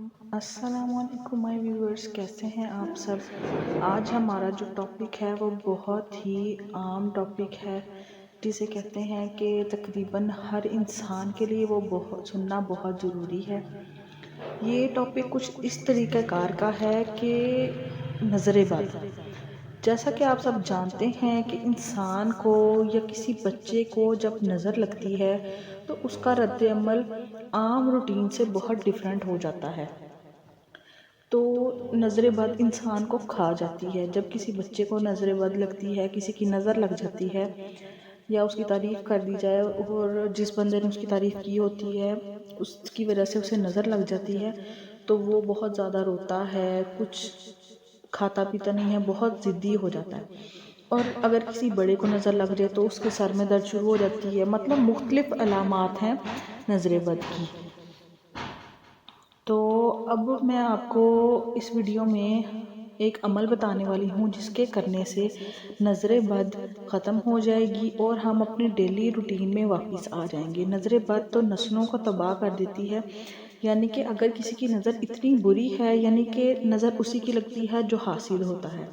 السلام علیکم مائی ویورز، کیسے ہیں آپ سب؟ آج ہمارا جو ٹاپک ہے وہ بہت ہی عام ٹاپک ہے، جسے کہتے ہیں کہ تقریباً ہر انسان کے لیے وہ سننا بہت ضروری ہے۔ یہ ٹاپک کچھ اس طریقہ کار کا ہے کہ نظر بد۔ جیسا کہ آپ سب جانتے ہیں کہ انسان کو یا کسی بچے کو جب نظر لگتی ہے تو اس کا رد عمل عام روٹین سے بہت ڈیفرنٹ ہو جاتا ہے۔ تو نظر بد انسان کو کھا جاتی ہے۔ جب کسی بچے کو نظر بد لگتی ہے، کسی کی نظر لگ جاتی ہے یا اس کی تعریف کر دی جائے اور جس بندے نے اس کی تعریف کی ہوتی ہے اس کی وجہ سے اسے نظر لگ جاتی ہے تو وہ بہت زیادہ روتا ہے، کچھ کھاتا پیتا نہیں ہے، بہت ضدی ہو جاتا ہے۔ اور اگر کسی بڑے کو نظر لگ جائے تو اس کے سر میں درد شروع ہو جاتی ہے۔ مطلب مختلف علامات ہیں نظر بد کی۔ تو اب میں آپ کو اس ویڈیو میں ایک عمل بتانے والی ہوں جس کے کرنے سے نظر بد ختم ہو جائے گی اور ہم اپنی ڈیلی روٹین میں واپس آ جائیں گے۔ نظر بد تو نسلوں کو تباہ کر دیتی ہے، یعنی کہ اگر کسی کی نظر اتنی بری ہے، یعنی کہ نظر اسی کی لگتی ہے جو حاسد ہوتا ہے،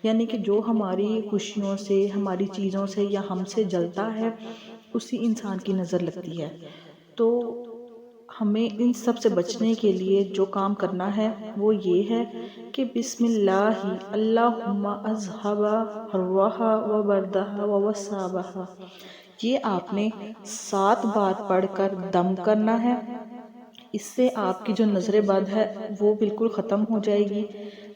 یعنی کہ جو ہماری خوشیوں سے، ہماری چیزوں سے یا ہم سے جلتا ہے، اسی انسان کی نظر لگتی ہے۔ تو ہمیں ان سب سے بچنے کے لیے جو کام کرنا ہے وہ یہ ہے کہ بسم اللہ اللہم اذھب الرح وبردہ ووسابہ، یہ آپ نے 7 بار پڑھ کر دم کرنا ہے۔ اس سے آپ کی جو نظر بد ہے وہ بالکل ختم ہو جائے گی،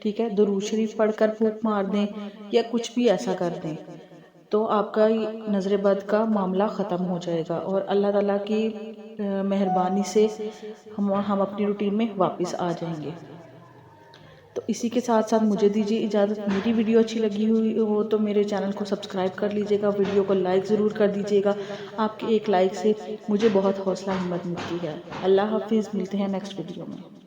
ٹھیک ہے؟ درود شریف پڑھ کر پھونک مار دیں یا کچھ بھی ایسا کر دیں تو آپ کا نظر بد کا معاملہ ختم ہو جائے گا اور اللہ تعالیٰ کی مہربانی سے ہم اپنی روٹین میں واپس آ جائیں گے۔ تو اسی کے ساتھ ساتھ مجھے دیجیے اجازت۔ میری ویڈیو اچھی لگی ہوئی ہو تو میرے چینل کو سبسکرائب کر لیجیے گا، ویڈیو کو لائک ضرور کر دیجیے گا۔ آپ کے ایک لائک سے مجھے بہت حوصلہ ہمت ملتی ہے۔ اللہ حافظ، ملتے ہیں نیکسٹ ویڈیو میں۔